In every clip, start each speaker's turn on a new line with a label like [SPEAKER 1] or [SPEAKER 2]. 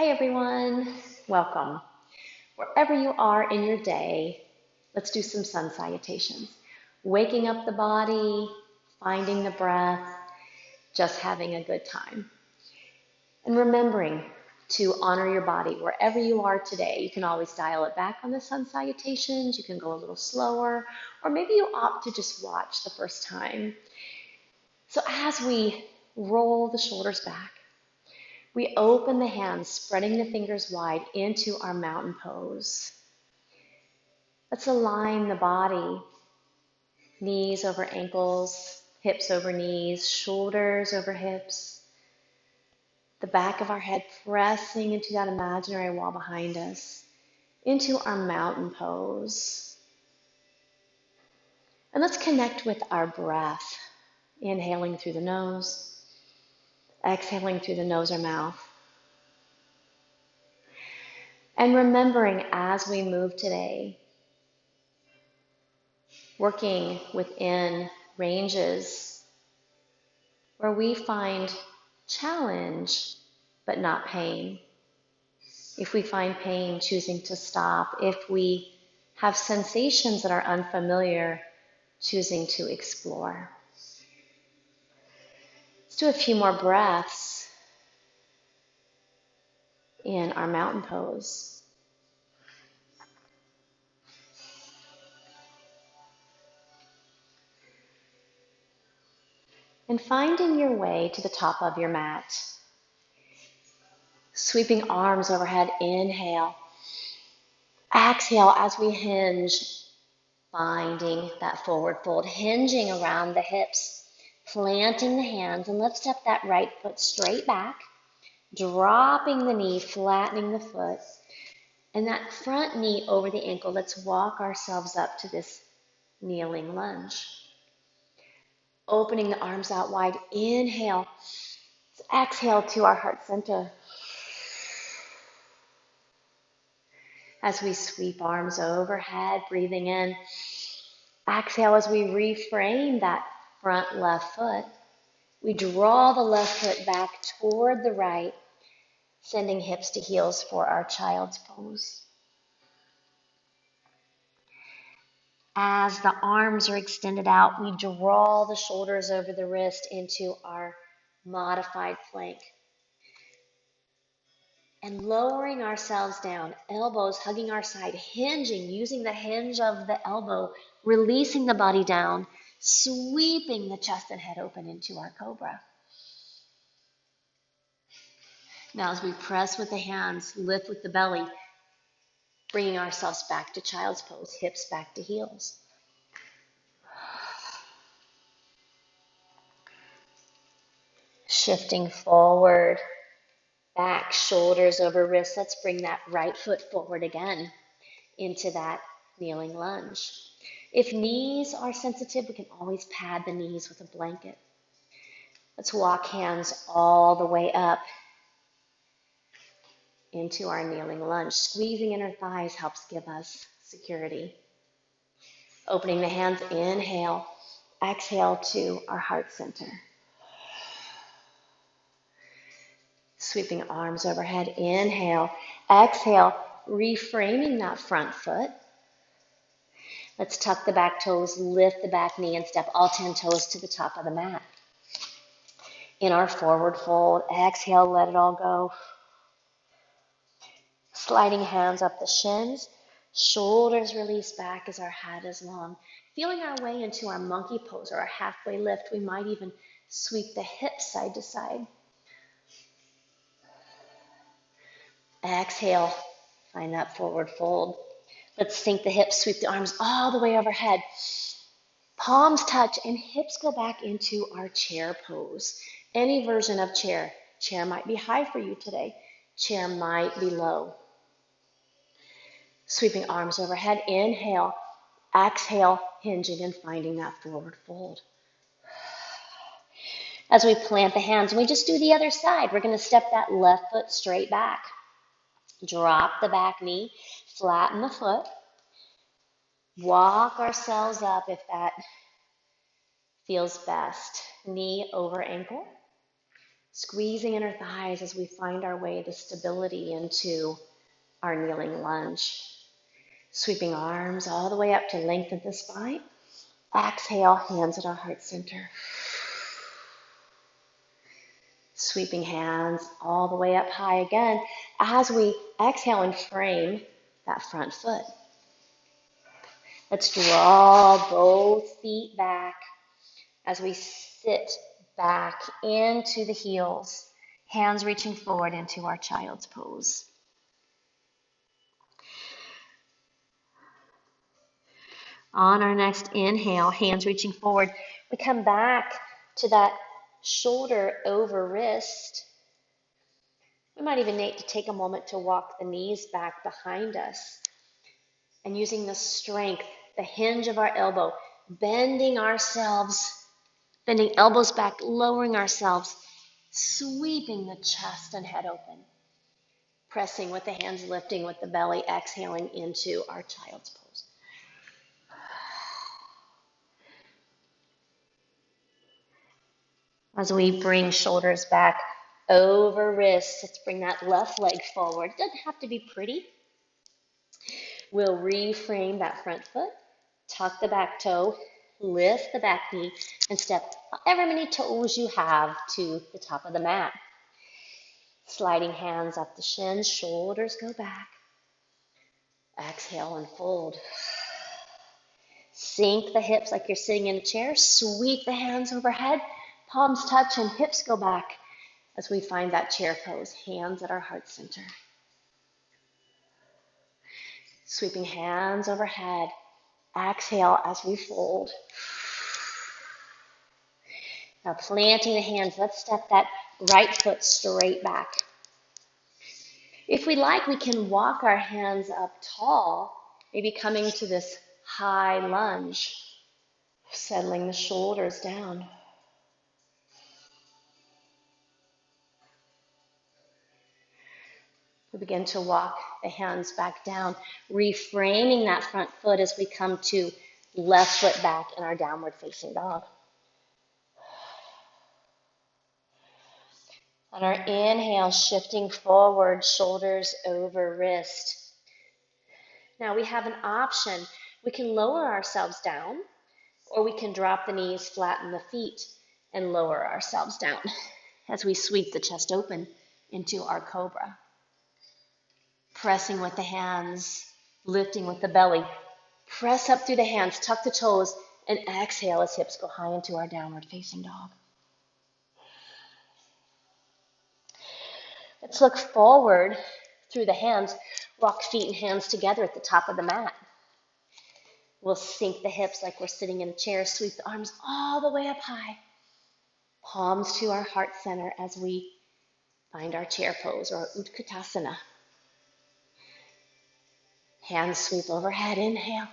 [SPEAKER 1] Hi everyone, welcome. Wherever you are in your day, let's do some sun salutations. Waking up the body, finding the breath, just having a good time. And remembering to honor your body wherever you are today. You can always dial it back on the sun salutations, you can go a little slower, or maybe you opt to just watch the first time. So as we roll the shoulders back, we open the hands, spreading the fingers wide into our mountain pose. Let's align the body, knees over ankles, hips over knees, shoulders over hips, the back of our head pressing into that imaginary wall behind us, into our mountain pose. And let's connect with our breath, inhaling through the nose, exhaling through the nose or mouth. And remembering as we move today, working within ranges where we find challenge but not pain. If we find pain, choosing to stop. If we have sensations that are unfamiliar, choosing to explore. Let's do a few more breaths in our mountain pose. And finding your way to the top of your mat. Sweeping arms overhead, inhale. Exhale as we hinge, finding that forward fold, hinging around the hips, planting the hands, and let's step that right foot straight back, dropping the knee, flattening the foot, and that front knee over the ankle. Let's walk ourselves up to this kneeling lunge. Opening the arms out wide, inhale, exhale to our heart center. As we sweep arms overhead, breathing in. Exhale as we reframe that front left foot. We draw the left foot back toward the right, sending hips to heels for our child's pose. As the arms are extended out, we draw the shoulders over the wrist into our modified plank. And lowering ourselves down, elbows hugging our side, hinging, using the hinge of the elbow, releasing the body down, sweeping the chest and head open into our cobra. Now as we press with the hands, lift with the belly, bringing ourselves back to child's pose, hips back to heels. Shifting forward, back, shoulders over wrists. Let's bring that right foot forward again into that kneeling lunge. If knees are sensitive, we can always pad the knees with a blanket. Let's walk hands all the way up into our kneeling lunge. Squeezing inner thighs helps give us security. Opening the hands, inhale, exhale to our heart center. Sweeping arms overhead, inhale, exhale, reframing that front foot. Let's tuck the back toes, lift the back knee, and step all 10 toes to the top of the mat. In our forward fold, exhale, let it all go. Sliding hands up the shins, shoulders release back as our head is long. Feeling our way into our monkey pose or our halfway lift. We might even sweep the hips side to side. Exhale, find that forward fold. Let's sink the hips, sweep the arms all the way overhead. Palms touch and hips go back into our chair pose. Any version of chair. Chair might be high for you today. Chair might be low. Sweeping arms overhead, inhale, exhale, hinging and finding that forward fold. As we plant the hands, we just do the other side. We're going to step that left foot straight back. Drop the back knee, flatten the foot. Walk ourselves up if that feels best. Knee over ankle. Squeezing inner thighs as we find our way to stability into our kneeling lunge. Sweeping arms all the way up to lengthen the spine. Exhale, hands at our heart center. Sweeping hands all the way up high again as we exhale and frame that front foot. Let's draw both feet back as we sit back into the heels, hands reaching forward into our child's pose. On our next inhale, hands reaching forward, we come back to that shoulder over wrist. We might even need to take a moment to walk the knees back behind us and using the strength, the hinge of our elbow, bending ourselves, bending elbows back, lowering ourselves, sweeping the chest and head open, pressing with the hands lifting with the belly, exhaling into our child's pose. As we bring shoulders back over wrists, let's bring that left leg forward. It doesn't have to be pretty. We'll reframe that front foot, tuck the back toe, lift the back knee, and step however many toes you have to the top of the mat. Sliding hands up the shins, shoulders go back. Exhale and fold. Sink the hips like you're sitting in a chair. Sweep the hands overhead. Palms touch and hips go back as we find that chair pose. Hands at our heart center. Sweeping hands overhead. Exhale as we fold. Now planting the hands, let's step that right foot straight back. If we like, we can walk our hands up tall, maybe coming to this high lunge, settling the shoulders down. We begin to walk the hands back down, reframing that front foot as we come to left foot back in our downward facing dog. On our inhale, shifting forward, shoulders over wrist. Now we have an option. We can lower ourselves down, or we can drop the knees, flatten the feet, and lower ourselves down as we sweep the chest open into our cobra. Pressing with the hands, lifting with the belly. Press up through the hands, tuck the toes, and exhale as hips go high into our downward facing dog. Let's look forward through the hands. Walk feet and hands together at the top of the mat. We'll sink the hips like we're sitting in a chair, sweep the arms all the way up high. Palms to our heart center as we find our chair pose or Utkatasana. Hands sweep overhead, inhale.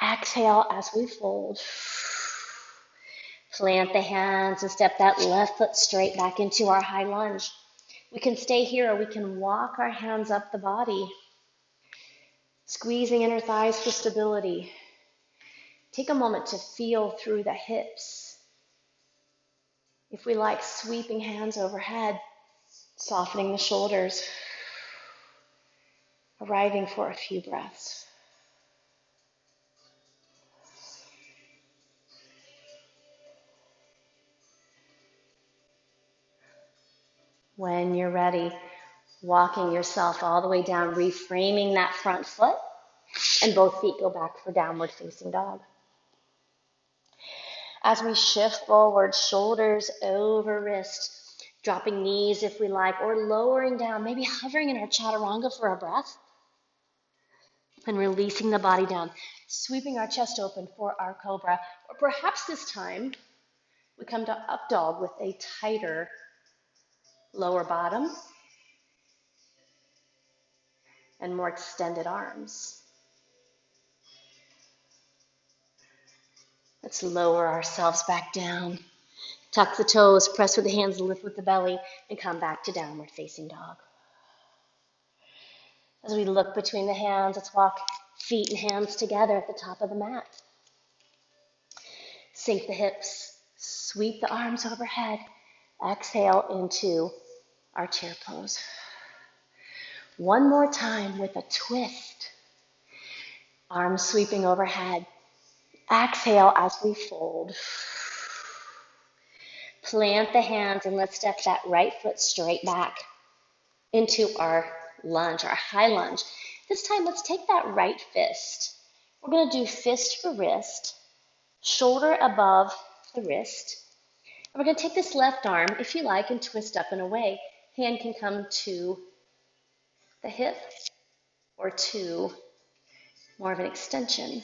[SPEAKER 1] Exhale as we fold. Plant the hands and step that left foot straight back into our high lunge. We can stay here or we can walk our hands up the body, squeezing inner thighs for stability. Take a moment to feel through the hips. If we like, sweeping hands overhead, softening the shoulders, arriving for a few breaths. When you're ready, walking yourself all the way down, reframing that front foot, and both feet go back for downward facing dog. As we shift forward, shoulders over wrist, dropping knees if we like, or lowering down, maybe hovering in our chaturanga for a breath, and releasing the body down, sweeping our chest open for our cobra, or perhaps this time we come to up dog with a tighter lower bottom and more extended arms. Let's lower ourselves back down. Tuck the toes, press with the hands, lift with the belly, and come back to downward facing dog. As we look between the hands, let's walk feet and hands together at the top of the mat. Sink the hips, sweep the arms overhead, Exhale into our chair pose. One more time with a twist. Arms sweeping overhead. Exhale as we fold. Plant the hands and let's step that right foot straight back into our lunge, our high lunge. This time, let's take that right fist. We're going to do fist for wrist, shoulder above the wrist. And we're going to take this left arm, if you like, and twist up and away. Hand can come to the hip or to more of an extension.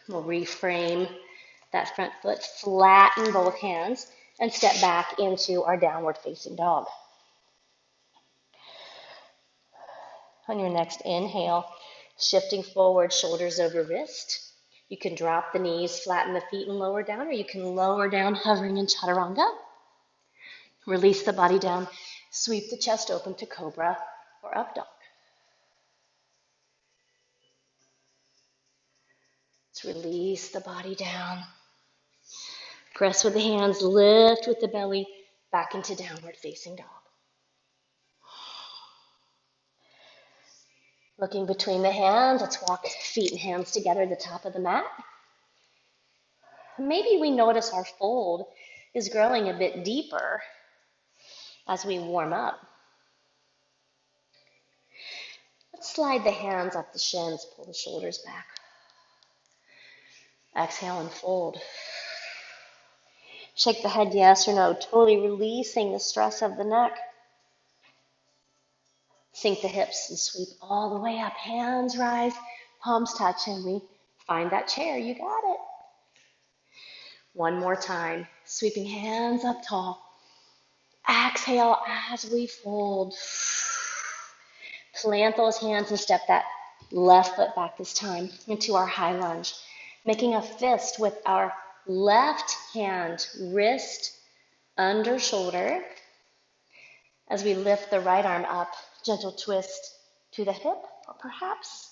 [SPEAKER 1] We'll reframe that front foot, flatten both hands, and step back into our downward facing dog. On your next inhale, shifting forward, shoulders over wrist. You can drop the knees, flatten the feet, and lower down, or you can lower down, hovering in chaturanga. Release the body down, sweep the chest open to cobra or up dog. Let's release the body down. Press with the hands, lift with the belly, back into downward facing dog. Looking between the hands, let's walk feet and hands together at the top of the mat. Maybe we notice our fold is growing a bit deeper as we warm up. Let's slide the hands up the shins, pull the shoulders back. Exhale and fold. Shake the head yes or no, totally releasing the stress of the neck. Sink the hips and sweep all the way up. Hands rise, palms touch, and we find that chair. You got it. One more time. Sweeping hands up tall. Exhale as we fold. Plant those hands and step that left foot back this time into our high lunge. Making a fist with our left hand, wrist under shoulder. As we lift the right arm up, gentle twist to the hip, or perhaps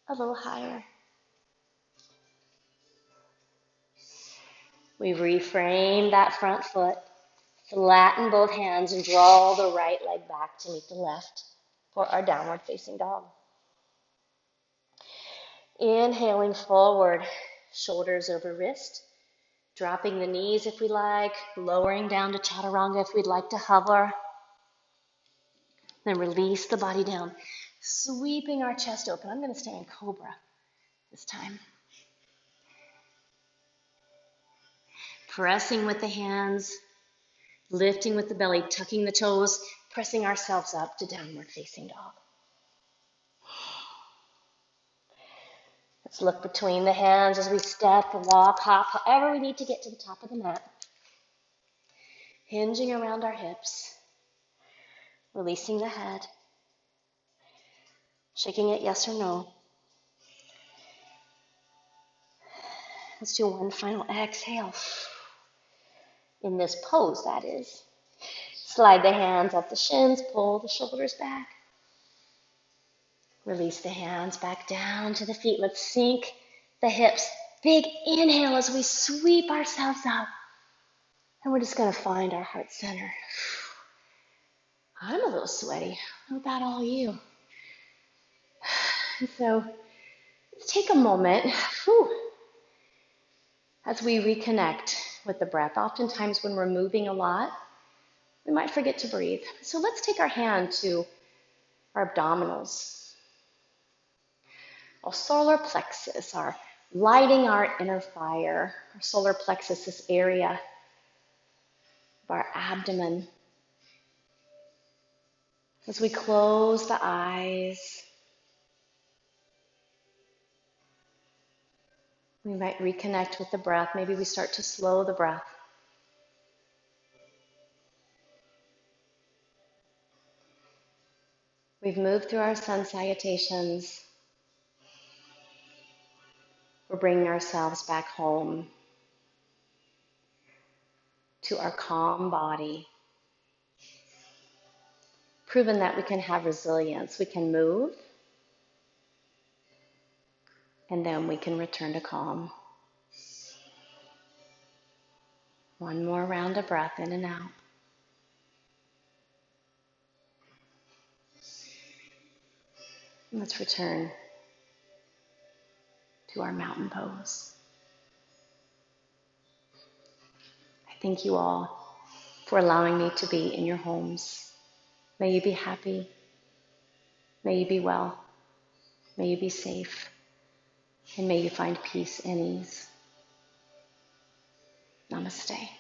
[SPEAKER 1] a little higher. We reframe that front foot, flatten both hands, and draw the right leg back to meet the left for our downward facing dog. Inhaling forward, shoulders over wrist, dropping the knees if we like, lowering down to chaturanga if we'd like to hover. Then release the body down, sweeping our chest open. I'm going to stay in cobra this time. Pressing with the hands, lifting with the belly, tucking the toes, pressing ourselves up to downward facing dog. Let's look between the hands as we step, walk, hop, however we need to get to the top of the mat. Hinging around our hips, releasing the head, shaking it yes or no. Let's do one final exhale. In this pose, that is. Slide the hands up the shins, pull the shoulders back. Release the hands back down to the feet. Let's sink the hips. Big inhale as we sweep ourselves up. And we're just going to find our heart center. I'm a little sweaty. How about all you? And so let's take a moment as we reconnect with the breath. Oftentimes when we're moving a lot, we might forget to breathe. So let's take our hand to our abdominals. Our solar plexus, our lighting our inner fire. Our solar plexus, this area of our abdomen. As we close the eyes, we might reconnect with the breath. Maybe we start to slow the breath. We've moved through our sun salutations. We're bringing ourselves back home to our calm body. Proven that we can have resilience. We can move, and then we can return to calm. One more round of breath in and out. And let's return to our mountain pose. I thank you all for allowing me to be in your homes. May you be happy. May you be well. May you be safe. And may you find peace and ease. Namaste.